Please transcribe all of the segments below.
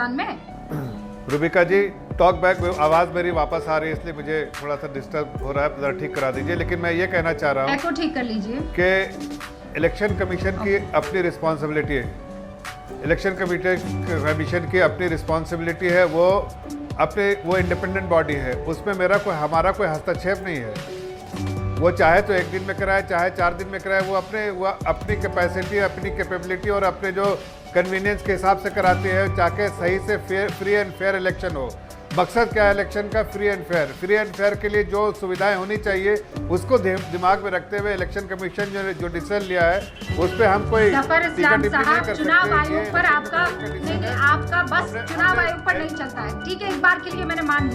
पाकिस्तान में। रूबिका जी, talk back, आवाज़ मेरी वापस आ रही है इसलिए मुझे थोड़ा सा डिस्टर्ब हो रहा है, ज़रा ठीक करा दीजिए। लेकिन मैं ये कहना चाह रहा हूँ एको ठीक कर लीजिए कि इलेक्शन कमीशन की अपनी रिस्पॉन्सिबिलिटी है, इलेक्शन कमीशन की अपनी रिस्पॉन्सिबिलिटी है, वो इंडिपेंडेंट बॉडी है, उसमें हमारा कोई हस्तक्षेप नहीं है। वो चाहे तो 1 दिन में कराए, चाहे 4 दिन में कराए, वो अपनी कैपेसिटी, अपनी कैपेबिलिटी और अपने जो कन्वीनियंस के हिसाब से कराते हैं, ताकि सही से फ्री एंड फेयर इलेक्शन हो। मकसद क्या है इलेक्शन का? फ्री एंड फेयर के लिए जो सुविधाएं होनी चाहिए उसको दिमाग में रखते हुए इलेक्शन कमीशन जो डिसीजन लिया है उस पर हम कोई जफर इस्लाम साहब, चुनाव आयोग पर आपका आपका बस चुनाव आयोग पर नहीं चलता है। ठीक है, एक बार के लिए मैंने मान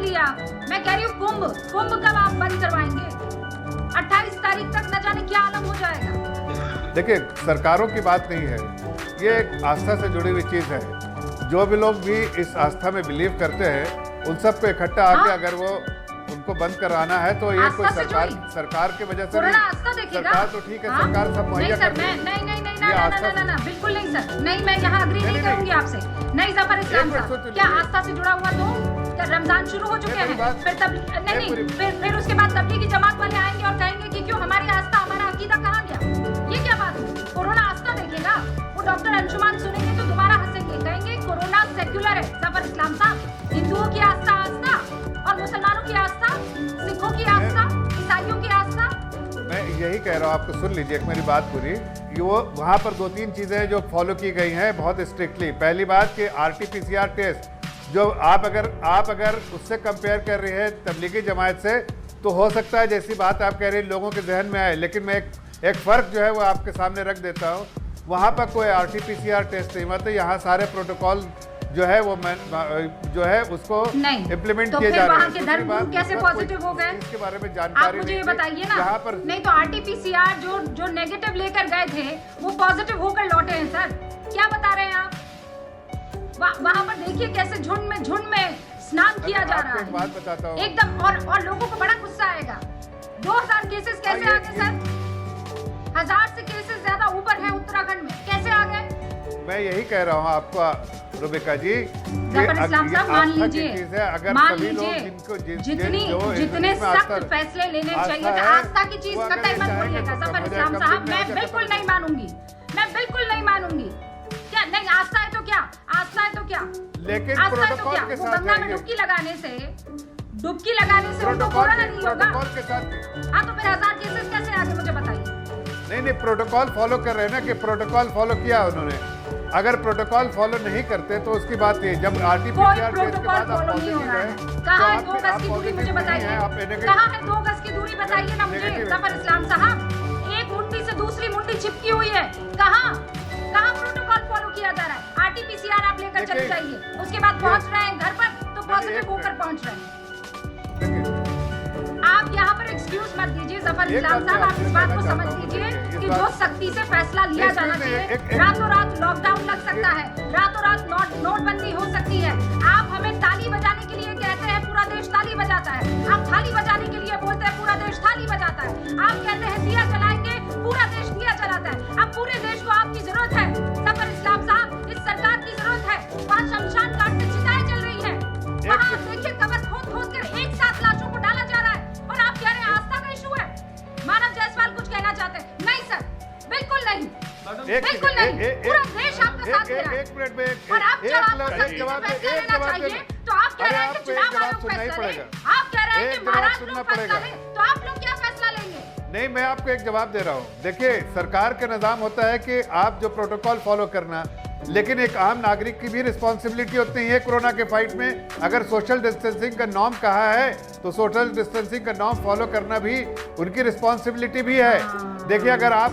लिया। मैं कह रही हूँ कुंभ कब आप बंद करवाएंगे? 28 तारीख तक न जाने क्या आलम हो जाएगा। देखिए, सरकारों की बात नहीं है, ये एक आस्था से जुड़ी हुई चीज़ है। जो भी लोग भी इस आस्था में बिलीव करते हैं उन सबको इकट्ठा आके अगर वो उनको बंद कराना है तो ये कोई सरकार की वजह से नहीं। सरकार तो ठीक है, सरकार सब मुहैया कर रही है। नहीं, बिल्कुल नहीं सर, नहीं, मैं यहाँ अग्री नहीं करूंगी आपसे। नहीं जफर इस्लाम साहब, क्या आस्था से जुड़ा हुआ तो क्या रमजान शुरू हो चुके हैं? फिर उसके बाद तबलीगी जमात वाले आएंगे और कहेंगे कि क्यों हमारी आस्था, हमारा अकीदा कहाँ गया? ये क्या बात है? कोरोना आस्था देखेगा, वो डॉक्टर अंशुमान सुनेंगे तो दोबारा हंसेंगे, कहेंगे कोरोना सेक्युलर है। जफर इस्लाम साहब, हिंदुओं की आस्था और मुसलमानों की आस्था, सिखों की आस्था, ईसाइयों की आस्था। मैं यही कह रहा हूँ, आपको सुन लीजिए एक मेरी बात पूरी। वो वहाँ पर 2-3 चीज़ें जो फॉलो की गई हैं बहुत स्ट्रिक्टली। पहली बात कि RT-PCR टेस्ट जो आप अगर उससे कंपेयर कर रहे हैं तबलीगी जमात से, तो हो सकता है जैसी बात आप कह रहे हैं लोगों के जहन में आए, लेकिन मैं एक फ़र्क जो है वो आपके सामने रख देता हूँ। वहाँ पर कोई RT-PCR टेस्ट नहीं हुआ, तो यहाँ सारे प्रोटोकॉल जो है वो जो है उसको इम्प्लीमेंट किए जा रहे हैं। के धर्म कैसे पॉजिटिव हो गए इसके बारे में जानकारी आप मुझे ये बताइए ना। यहाँ पर नहीं तो RT-PCR जो नेगेटिव लेकर गए थे वो पॉजिटिव होकर लौटे हैं सर, क्या बता रहे हैं आप? वहाँ पर देखिए कैसे झुंड में स्नान किया जा रहा है। बात बताता हूँ एकदम, और लोगों को बड़ा गुस्सा आएगा। 2000 केसेस कैसे आ गए सर? 1000 से केसेस ज्यादा ऊपर है उत्तराखंड में, कैसे आ गए? मैं यही कह रहा हूँ आपको रूबिका जी, जफर इस्लाम साहब मान लीजिए, जितने सख्त फैसले लेने चाहिए थे, आस्था की चीज कतई मत बोलिएगा जफर इस्लाम साहब, मैं बिल्कुल नहीं मानूंगी। क्या नहीं? आस्था है तो क्या? लेकिन प्रोटोकॉल के साथ गंगा में डुबकी लगाने से उनको कोरोना नहीं होगा। हाँ, तो फिर 1000 केसेस कैसे आगे मुझे बताइए। नहीं, प्रोटोकॉल फॉलो कर रहे हैं ना, कि प्रोटोकॉल फॉलो किया उन्होंने। अगर प्रोटोकॉल फॉलो नहीं करते तो उसकी बात ये, जब RT-PCR टेस्ट के बाद आप पॉजिटिव है, कहाँ है 2 गज की दूरी मुझे बताइए, कहाँ है 2 गज की दूरी बताइए ना मुझे जफर इस्लाम साहब। एक मुंडी से दूसरी मुंडी चिपकी हुई है, कहाँ प्रोटोकॉल फॉलो किया जा रहा है? RT-PCR आप लेकर चले जाइए, उसके बाद पहुंच रहे हैं घर पर तो पॉजिटिव होकर पहुंच रहे हैं। आप यहाँ पर एक्सक्यूज मत दीजिए जफर इस्लाम साहब, आप इस बात को समझ लीजिए कि जो सख्ती से फैसला लिया जाना चाहिए, रातों रात लॉकडाउन लग सकता है, रातों रात नोटबंदी हो सकती है। आप हमें ताली बजाने के लिए कहते हैं पूरा देश ताली बजाता है, आप थाली बजाने के लिए बोलते हैं पूरा देश थाली बजाता है, आप कहते हैं दिया जलाएंगे पूरा देश दिया जलाता है। अब पूरे देश को आपकी जरूरत है जफर इस्लाम साहब, इस सरकार की जरूरत है। वहाँ शमशान घाट पे चिताएं चल रही है, वहाँ आप देखिए कबर खोद कर एक साथ लाशों को डाला जा रहा है, और आप कह रहे हैं आस्था का इशू है। मानव जायसवाल कुछ कहना चाहते हैं? नहीं सर, बिल्कुल नहीं, पूरा देश आपके साथ है। एक मिनट में और आप तो आप कह रहे हैं कि चुनाव आयोग फैसला ले, आप कह रहे हैं कि महाराष्ट्र लोग फैसला ले, तो आप लोग क्या फैसला लेंगे? नहीं, मैं आपको एक जवाब दे रहा हूँ। देखिए, सरकार का निज़ाम होता है कि आप जो प्रोटोकॉल फॉलो करना, लेकिन एक आम नागरिक की भी रिस्पॉन्सिबिलिटी होती है कोरोना के फाइट में। अगर सोशल डिस्टेंसिंग का नॉर्म कहा है तो सोशल डिस्टेंसिंग का नॉर्म फॉलो करना भी उनकी रिस्पॉन्सिबिलिटी भी है। देखिए, अगर आप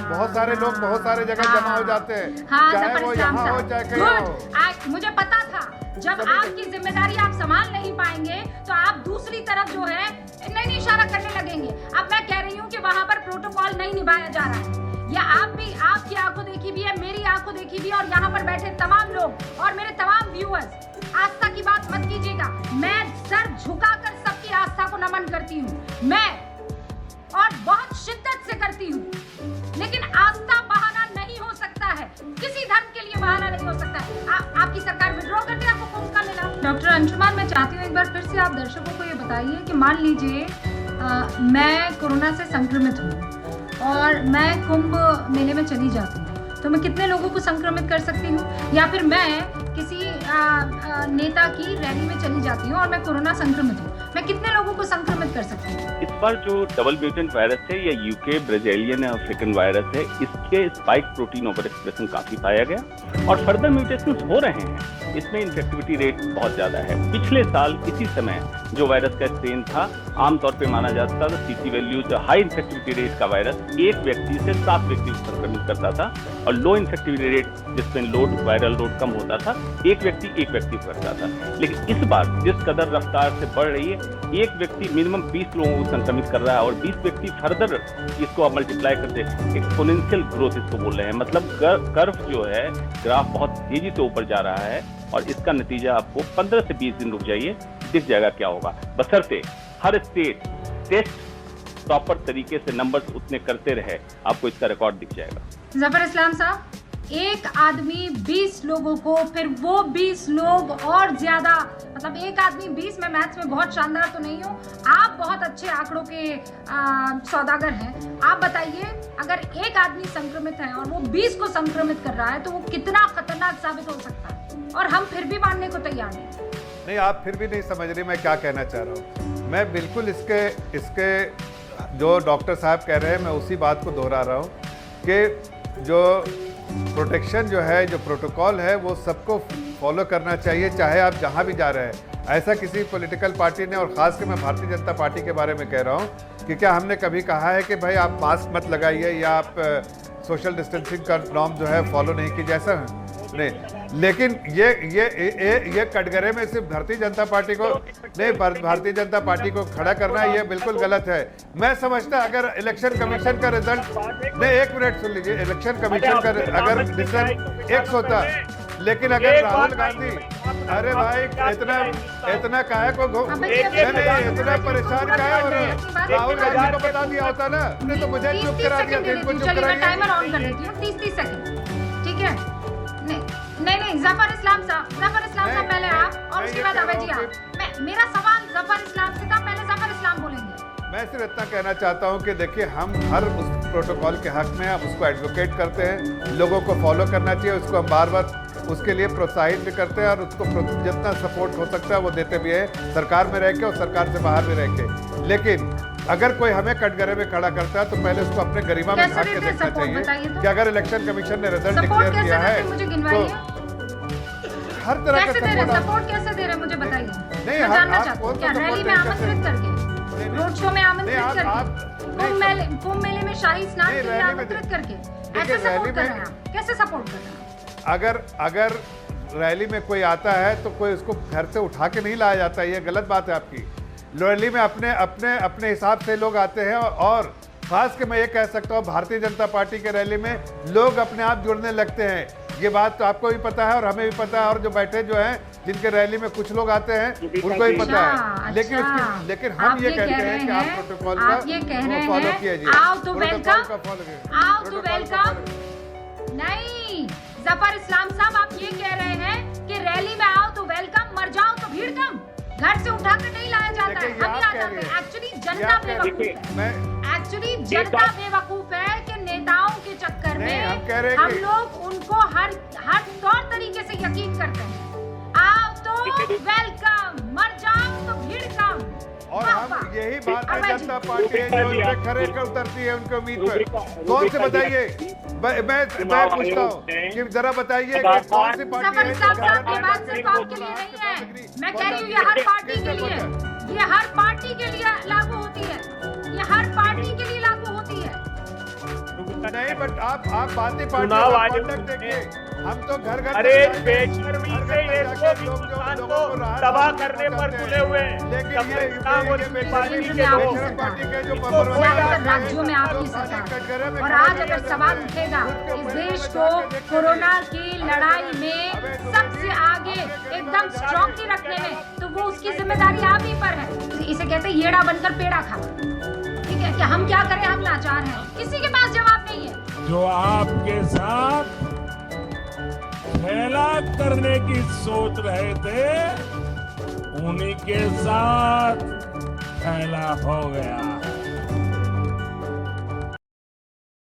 बहुत सारे लोग बहुत सारे जगह जमा हो जाते हैं, चाहे वो यहाँ हो चाहे कहीं हो। मुझे पता था जब आपकी जिम्मेदारी आप संभाल नहीं पाएंगे तो आप दूसरी तरफ जो है नहीं इशारा करने लगेंगे। अब मैं कह रही हूँ कि वहाँ पर प्रोटोकॉल नहीं निभाया जा रहा है, या आप भी, आपकी आंखों देखी भी है, मेरी आंखों देखी भी, और यहाँ पर बैठे तमाम लोग और मेरे तमाम व्यूअर्स, आस्था की बात मत कीजिएगा। मैं सर झुकाकर सबकी आस्था को नमन करती हूँ, मैं और बहुत शिद्दत से करती हूँ, लेकिन आस्था बहाना नहीं हो सकता है, किसी धर्म के लिए बहाना नहीं हो सकता है। आपकी सरकार विड्रॉ कर दे, आपको कुंभ का मिला। डॉक्टर अंशुमान, मैं चाहती हूँ एक बार फिर से आप दर्शकों को ये बताइए कि मान लीजिए मैं कोरोना से संक्रमित हूँ और मैं कुंभ मेले में चली जाती हूँ, तो मैं कितने लोगों को संक्रमित कर सकती हूँ? या फिर मैं किसी नेता की रैली में चली जाती हूँ और मैं कोरोना संक्रमित हूँ, मैं कितने लोगों को संक्रमित कर सकती हूँ? इस बार जो डबल म्यूटेंट वायरस है या यूके ब्राजीलियन अफ्रीकन वायरस है, इसके स्पाइक प्रोटीन ओवर एक्सप्रेशन काफी पाया गया और फर्दर म्यूटेशंस हो रहे हैं। इसमें इन्फेक्टिविटी रेट बहुत ज्यादा है। पिछले साल इसी समय जो वायरस का स्ट्रेन था, आमतौर पे माना जाता था सीटी वैल्यू जो हाई इन्फेक्टिविटी रेट का वायरस एक व्यक्ति से 7 व्यक्ति को संक्रमित करता था और लो इन्फेक्टिविटी रेट जिसमें लोड वायरल लोड कम होता था एक व्यक्ति को करता था। लेकिन इस बार जिस कदर रफ्तार से बढ़ रही है, एक व्यक्ति मिनिमम 20 लोगों को संक्रमित कर रहा है और 20 व्यक्ति फर्दर इसको आप मल्टीप्लाई करते एक्सपोनेंशियल ग्रोथ इसको बोल रहे हैं। मतलब कर्व जो है ग्राफ बहुत तेजी से ऊपर जा रहा है और इसका नतीजा आपको 15 से 20 दिन रुक जाइए, दिख जाएगा क्या होगा। बशर्ते हर स्टेट टेस्ट प्रॉपर तरीके से नंबर्स उतने करते रहे, आपको इसका रिकॉर्ड दिख जाएगा। जफर इस्लाम साहब, एक आदमी 20 लोगों को, फिर वो 20 लोग और ज्यादा, मतलब एक आदमी 20, मैं मैथ्स में बहुत शानदार तो नहीं हूँ, आप बहुत अच्छे आंकड़ों के सौदागर हैं। आप बताइए, अगर एक आदमी संक्रमित है और वो 20 को संक्रमित कर रहा है तो वो कितना खतरनाक साबित हो सकता है, और हम फिर भी मानने को तैयार नहीं। आप फिर भी नहीं समझ रही मैं क्या कहना चाह रहा हूँ। मैं बिल्कुल इसके जो डॉक्टर साहब कह रहे हैं, मैं उसी बात को दोहरा रहा हूँ कि जो प्रोटेक्शन जो है, जो प्रोटोकॉल है, वो सबको फॉलो करना चाहिए, चाहे आप जहाँ भी जा रहे हैं। ऐसा किसी पॉलिटिकल पार्टी ने, और ख़ास कर मैं भारतीय जनता पार्टी के बारे में कह रहा हूँ कि क्या हमने कभी कहा है कि भाई आप मास्क मत लगाइए या आप सोशल डिस्टेंसिंग का नॉर्म जो है फॉलो नहीं कीजिए, ऐसा नहीं। लेकिन ये कटघरे में सिर्फ भारतीय जनता पार्टी को नहीं, भारतीय जनता पार्टी को खड़ा करना ये बिल्कुल गलत है। मैं समझता अगर इलेक्शन कमीशन का रिजल्ट नहीं, 1 मिनट सुन लीजिए, इलेक्शन कमीशन का अगर डिसीजन एक होता, लेकिन अगर राहुल गांधी, अरे भाई इतना काहे को इतना परेशान काहे हो रहे हैं? राहुल गांधी को बता दिया होता ना, आपने तो मुझे चुप करा दिया, इनको चुप कराइए। टाइमर ऑन कर देती हूँ, 30 सेकंड, ठीक है? नहीं, जफर इस्लाम साहब पहले आप, और उसके बाद अभय जी आप। मेरा सवाल जफर इस्लाम से था, पहले जफर इस्लाम बोलेंगे। मैं सिर्फ इतना कहना चाहता हूं कि देखिए, हम हर उस प्रोटोकॉल के हक में हम उसको एडवोकेट करते हैं, लोगों को फॉलो करना चाहिए, उसको हम बार बार उसके लिए प्रोत्साहित भी करते हैं और उसको जितना सपोर्ट हो सकता है वो देते भी हैं, सरकार में रह के और सरकार से बाहर भी रह के। लेकिन अगर कोई हमें कटघरे में खड़ा करता है तो पहले उसको अपने गरिमा में झांक के देखना चाहिए कि अगर इलेक्शन कमीशन ने रिजल्ट डिक्लेयर किया है तो हर तरह का सपोर्ट कैसे दे रहे हैं मुझे बताइए। नहीं, जानना चाहता हूं, क्या रैली में आमंत्रित करके, रोड शो में आमंत्रित करके, कुंभ मेले में शाही स्नान के लिए आमंत्रित करके, ऐसे सपोर्ट कर रहे हैं? कैसे सपोर्ट कर रहे हैं? अगर रैली में कोई आता है तो कोई उसको घर से उठा के नहीं लाया जाता, ये गलत बात है आपकी। रैली में अपने हिसाब से लोग आते हैं और खास के मैं ये कह सकता हूँ, भारतीय जनता पार्टी के रैली में लोग अपने आप जुड़ने लगते हैं। ये बात तो आपको भी पता है और हमें भी पता है, और जो बैठे जो हैं जिनके रैली में कुछ लोग आते हैं उनको भी पता है। लेकिन हम ये कहते हैं कि आप प्रोटोकॉल का फॉलो कीजिए। आओ तो वेलकम। नहीं, जफर इस्लाम साहब, आप ये कह रहे हैं कि रैली में आओ तो वेलकम, मर जाओ तो भीड़ कम। घर से उठा कर नहीं लाया जाता है, हम ही आ जाते हैं। एक्चुअली जनता बेवकूफ है कि नेताओं के चक्कर में हम लोग उनको हर तौर तरीके से यकीन करते हैं। आओ तो वेलकम, मर जाओ तो भीड़ कम। और हम यही भारतीय जनता पार्टी है जो इनसे खरे कर उतरती है उनके उम्मीद पर। कौन से बताइए, मैं पूछता हूँ कि जरा बताइए कौन सी पार्टी है? ये बात सिर्फ आपके लिए नहीं है, मैं कह रही हूँ ये हर पार्टी के लिए, ये हर पार्टी के लिए लागू होती है, ये हर पार्टी के लिए लागू होती है। नहीं, बट आप भारतीय पार्टी देखिए, हम तो घर अरे बेशर्मी से ये तबाह करने पर तुले हुए राज्यों में आपकी सरकार, और आज अगर सवाल उठेगा इस देश को कोरोना की लड़ाई में सबसे आगे एकदम स्ट्रॉन्गली रखने में, तो वो उसकी जिम्मेदारी आप ही पर है। इसे कहते हैं येड़ा बनकर पेड़ा खा। ठीक है, कि हम क्या करें, हम लाचार हैं, किसी के पास जवाब नहीं है। जो आपके साथ फैला करने की सोच रहे थे, उन्हीं के साथ फैला हो गया।